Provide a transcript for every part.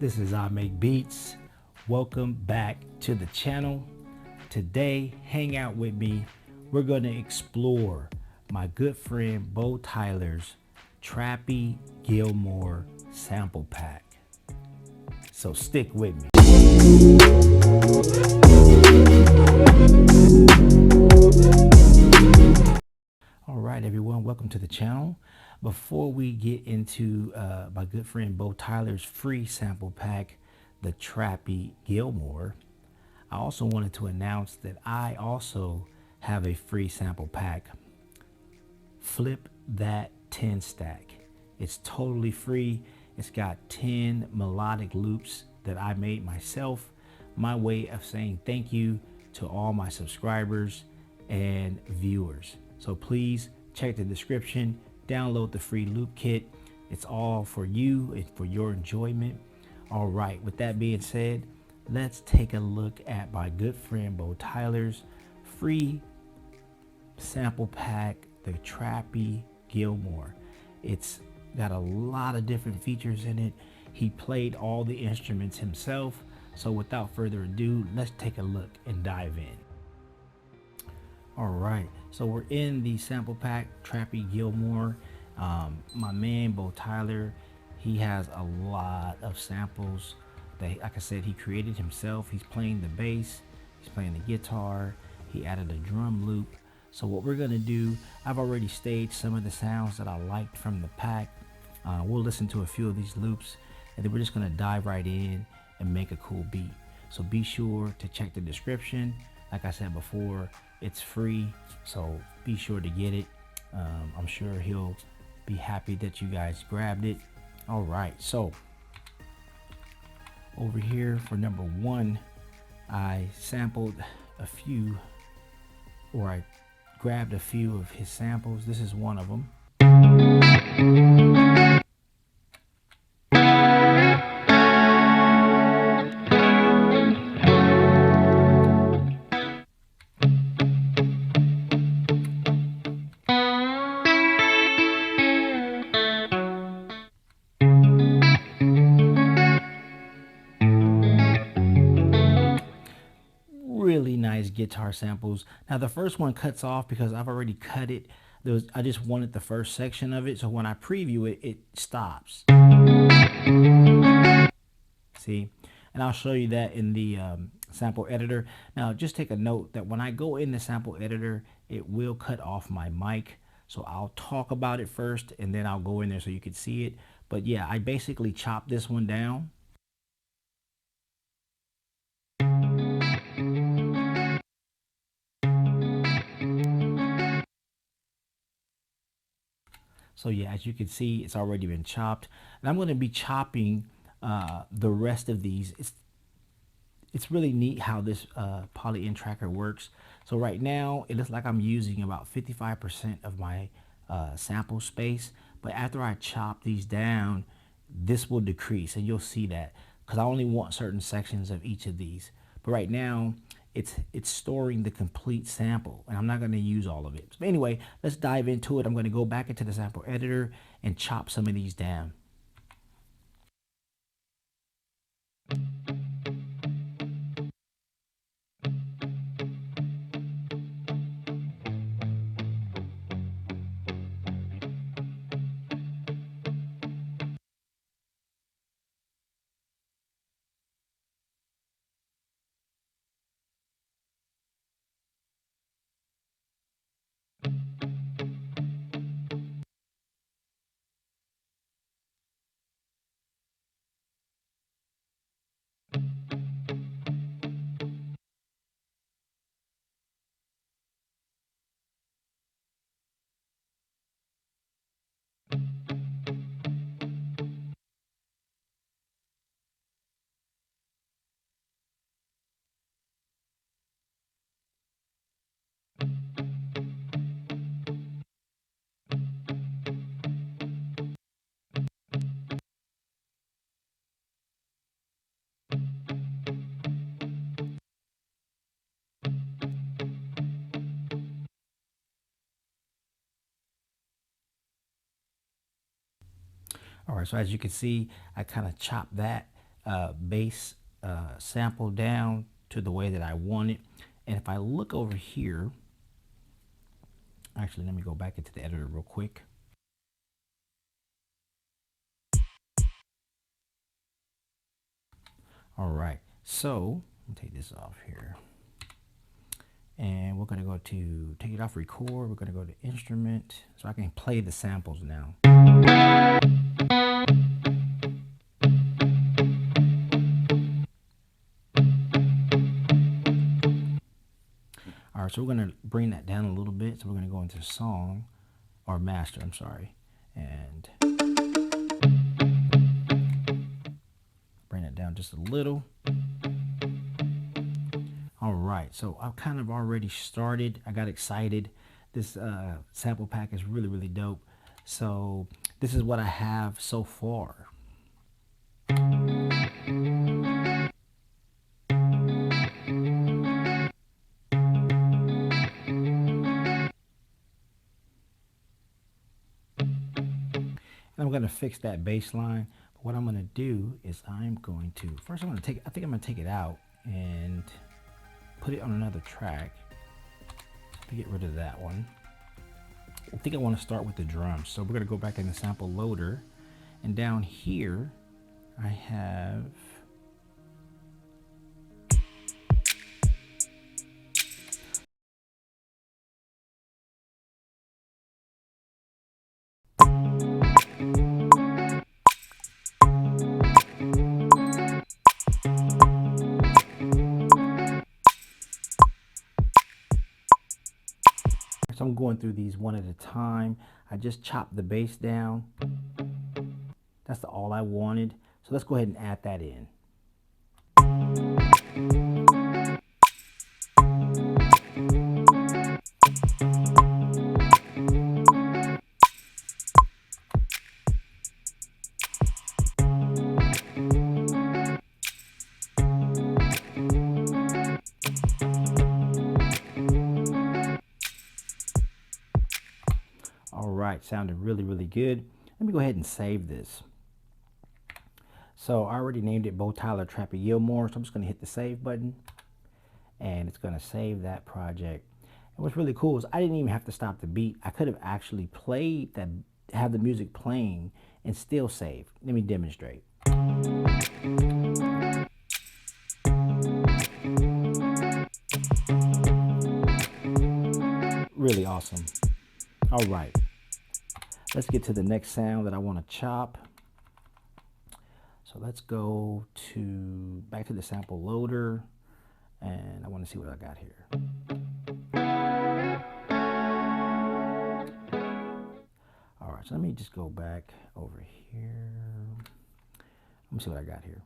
This is I Make Beats. Welcome back to the channel. Today, hang out with me. We're going to explore my good friend Beau Tyler's Trappy Gilmore sample pack. So stick with me. All right, everyone, welcome to the channel. Before we get into my good friend Beau Tyler's free sample pack, the Trappy Gilmore, I also wanted to announce that I also have a free sample pack, Flip That 10 Stack. It's totally free. It's got 10 melodic loops that I made myself, my way of saying thank you to all my subscribers and viewers. So please check the description, download the free loop kit. It's all for you and for your enjoyment. All right, with that being said, let's take a look at my good friend Beau Tyler's free sample pack, the Trappy Gilmore. It's got a lot of different features in it. He played all the instruments himself. So without further ado, let's take a look and dive in. All right, so we're in the sample pack, Trappy Gilmore. My man Beau Tyler, he has a lot of samples that, like I said, he created himself. He's playing the bass, he's playing the guitar, he added a drum loop. So what we're gonna do, I've already staged some of the sounds that I liked from the pack. We'll listen to a few of these loops, and then we're just gonna dive right in and make a cool beat. So be sure to check the description. Like I said before, it's free, so be sure to get it. I'm sure he'll be happy that you guys grabbed it. All right, so over here for number one, I sampled a few, or I grabbed a few of his samples. This is one of them. Really nice guitar samples. Now the first one cuts off because I've already cut it. I just wanted the first section of it, so when I preview it, it stops. See, and I'll show you that in the sample editor. Now just take a note that when I go in the sample editor, it will cut off my mic. So I'll talk about it first and then I'll go in there so you can see it. But yeah, I basically chopped this one down. So yeah, as you can see, it's already been chopped, and I'm going to be chopping the rest of these. It's really neat how this Polyend Tracker works. So right now, it looks like I'm using about 55% of my sample space, but after I chop these down, this will decrease, and you'll see that because I only want certain sections of each of these. But right now, it's storing the complete sample, and I'm not going to use all of it. So anyway, let's dive into it. I'm going to go back into the sample editor and chop some of these down. All right, so as you can see, I kind of chopped that bass sample down to the way that I want it. And if I look over here, actually, let me go back into the editor real quick. All right, so let me take this off here. And we're going to go to take it off record. We're going to go to instrument so I can play the samples now. All right, so we're going to bring that down a little bit. So we're going to go into song or master, I'm sorry, and bring it down just a little. All right, so I've kind of already started. I got excited. This sample pack is really, really dope. So this is what I have so far. I'm going to fix that bass line. But what I'm going to do is I'm going to, first I'm going to take, I think I'm going to take it out and put it on another track to get rid of that one. I think I want to start with the drums. So we're going to go back in the sample loader, and down here I have so I'm going through these one at a time. I just chopped the bass down. That's all I wanted. So let's go ahead and add that in. All right, sounded really, really good. Let me go ahead and save this. So I already named it Beau Tyler Trappy Gilmore, so I'm just going to hit the save button, and it's going to save that project. And what's really cool is I didn't even have to stop the beat. I could have actually played that, have the music playing, and still save. Let me demonstrate. Really awesome. All right. Let's get to the next sound that I want to chop. So let's go to back to the sample loader, and I want to see what I got here. All right, so let me just go back over here. Let me see what I got here.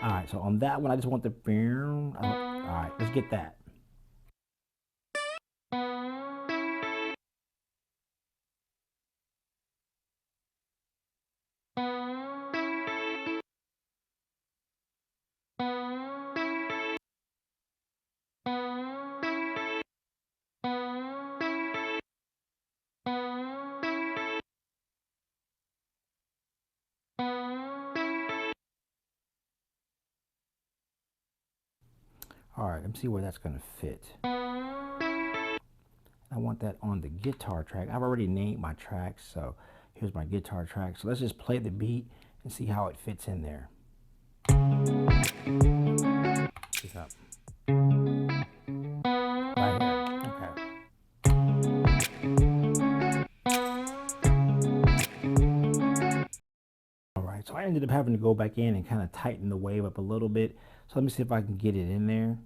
All right, so on that one, I just want the. All right, let's get that. All right, let me see where that's going to fit. I want that on the guitar track. I've already named my tracks, so here's my guitar track. So let's just play the beat and see how it fits in there. Pick up. Right here. Okay. All right, so I ended up having to go back in and kind of tighten the wave up a little bit. So let me see if I can get it in there.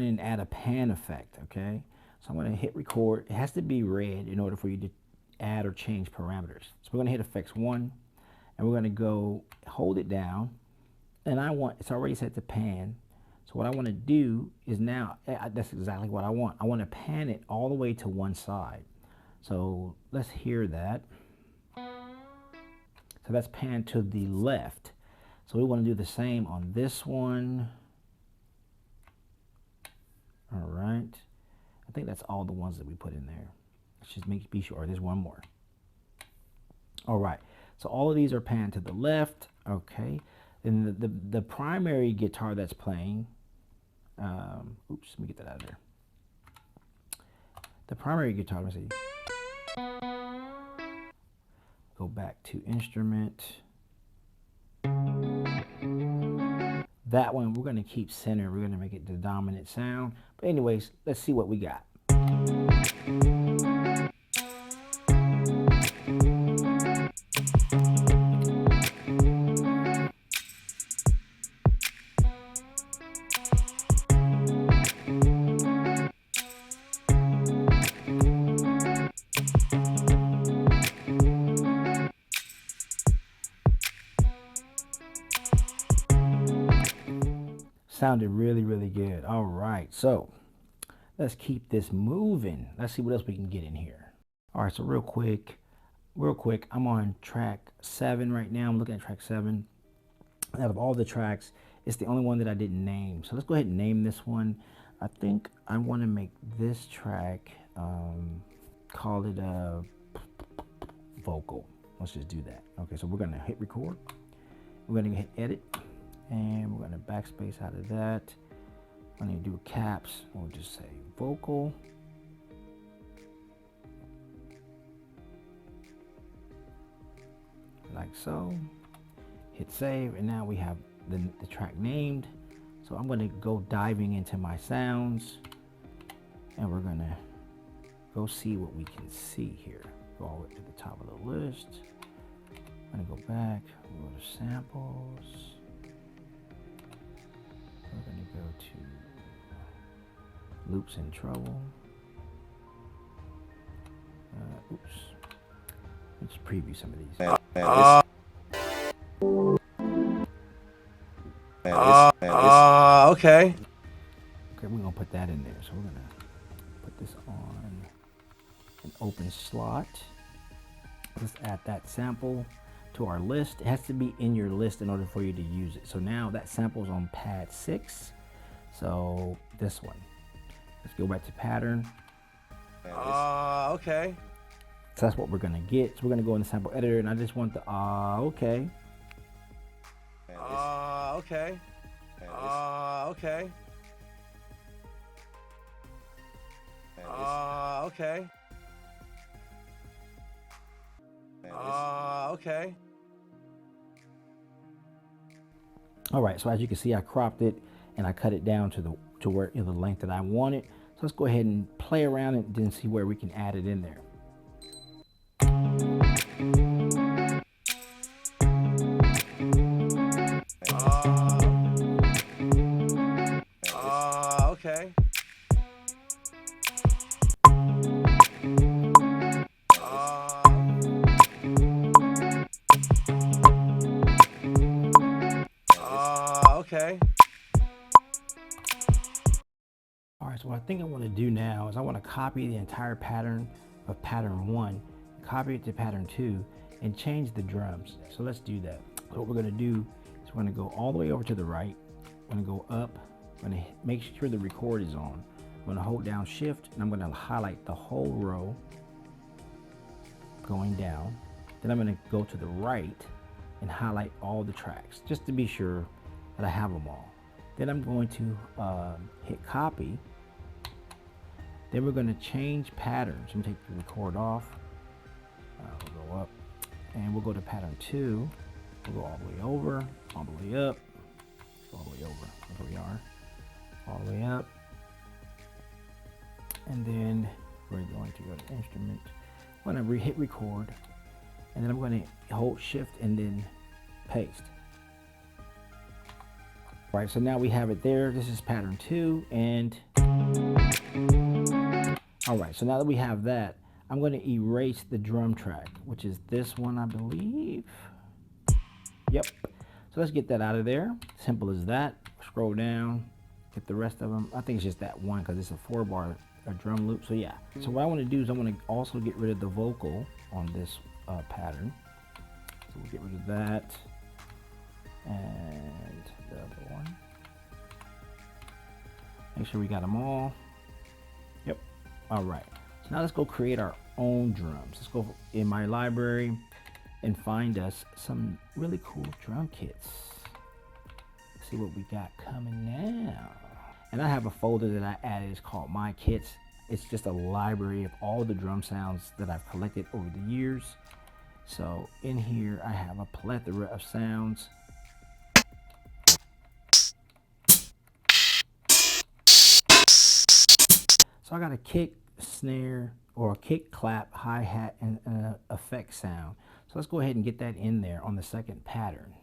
in and add a pan effect, okay? So I'm going to hit record. It has to be red in order for you to add or change parameters. So we're going to hit effects 1, and we're going to go hold it down. And it's already set to pan. So what I want to do is now, that's exactly what I want. I want to pan it all the way to one side. So let's hear that. So that's pan to the left. So we want to do the same on this one. All right. I think that's all the ones that we put in there. Let's just be sure. There's one more. All right. So all of these are panned to the left. Okay. Then the primary guitar that's playing. Oops, let me get that out of there. The primary guitar, let's see. Go back to instrument. That one we're going to keep center. We're going to make it the dominant sound. But anyways, let's see what we got. Sounded really, really good. All right, so let's keep this moving. Let's see what else we can get in here. All right, so real quick, I'm on track 7 right now. I'm looking at track 7. Out of all the tracks, it's the only one that I didn't name. So let's go ahead and name this one. I think I want to make this track, call it a vocal. Let's just do that. Okay, so we're going to hit record. We're going to hit edit. And we're going to backspace out of that. I'm going to do caps. We'll just say vocal. Like so. Hit save. And now we have the track named. So I'm going to go diving into my sounds. And we're going to go see what we can see here. Go all the way to the top of the list. I'm going to go back. Go to samples. We're going to go to loops in trouble. Oops. Let's preview some of these. Okay. Okay, we're going to put that in there. So we're going to put this on an open slot. Let's add that sample to our list. It has to be in your list in order for you to use it. So now that sample's on pad 6. So this one. Let's go back to pattern. Okay. So that's what we're gonna get. So we're gonna go in the sample editor, and I just want the okay. Okay. Okay. Okay. Okay. All right, so as you can see, I cropped it and I cut it down to where the length that I want it. So let's go ahead and play around and then see where we can add it in there. Okay. Okay. All right, so what I think I want to do now is I want to copy the entire pattern of pattern 1, copy it to pattern 2, and change the drums. So let's do that. So what we're going to do is we're going to go all the way over to the right. We're going to go up. I'm going to make sure the record is on. I'm going to hold down shift, and I'm going to highlight the whole row going down. Then I'm going to go to the right and highlight all the tracks just to be sure that I have them all. Then I'm going to hit copy. Then we're going to change patterns. I'm going to take the record off. We'll go up and we'll go to pattern 2. We'll go all the way over, all the way up, all the way over. There we are. All the way up. And then we're going to go to instrument. I'm going to hit record. And then I'm going to hold shift and then paste. All right, so now we have it there. This is pattern 2, and All right, so now that we have that, I'm going to erase the drum track, which is this one, I believe. Yep. So let's get that out of there. Simple as that. Scroll down, get the rest of them. I think it's just that one because it's a 4-bar drum loop. So yeah. So what I want to do is I want to also get rid of the vocal on this pattern. So we'll get rid of that and the other one. Make sure we got them all. Yep. All right. So now let's go create our own drums. Let's go in my library and find us some really cool drum kits. Let's see what we got coming now. And I have a folder that I added. It's called My Kits. It's just a library of all the drum sounds that I've collected over the years. So in here, I have a plethora of sounds. So I got a kick, snare, or a kick, clap, hi-hat, and an effect sound. So let's go ahead and get that in there on the second pattern.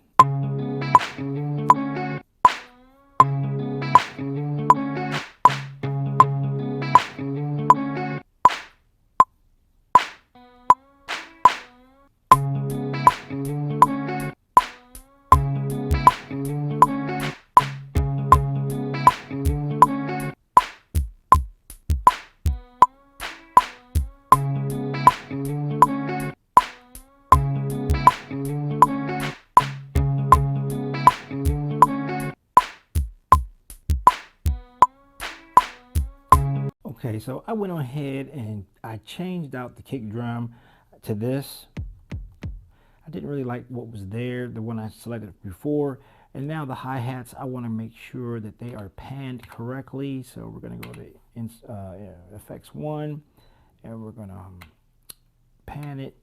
Okay, so I went ahead and I changed out the kick drum to this. I didn't really like what was there, the one I selected before. And now the hi-hats, I want to make sure that they are panned correctly. So we're going to go to effects 1 and we're going to pan it.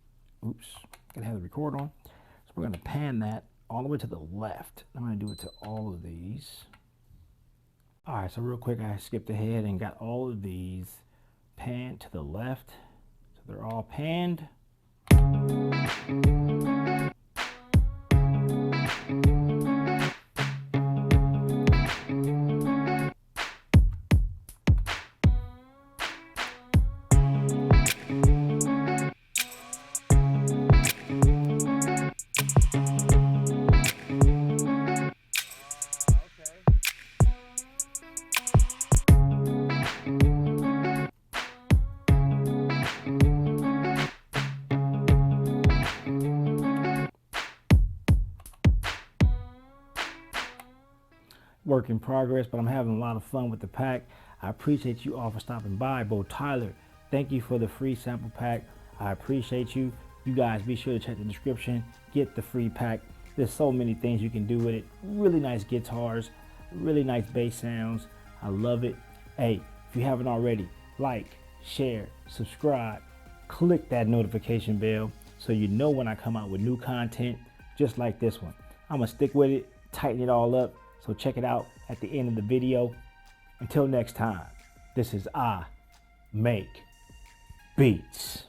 Oops, gotta have the record on. So we're going to pan that all the way to the left. I'm going to do it to all of these. All right, so real quick, I skipped ahead and got all of these panned to the left. So they're all panned. Work in progress, but I'm having a lot of fun with the pack. I appreciate you all for stopping by. Beau Tyler, thank you for the free sample pack. I appreciate you. You guys be sure to check the description, get the free pack. There's so many things you can do with it. Really nice guitars, really nice bass sounds. I love it. Hey, if you haven't already, like, share, subscribe, click that notification bell so you know when I come out with new content just like this one. I'm gonna stick with it, tighten it all up. So check it out at the end of the video. Until next time, this is I Make Beats.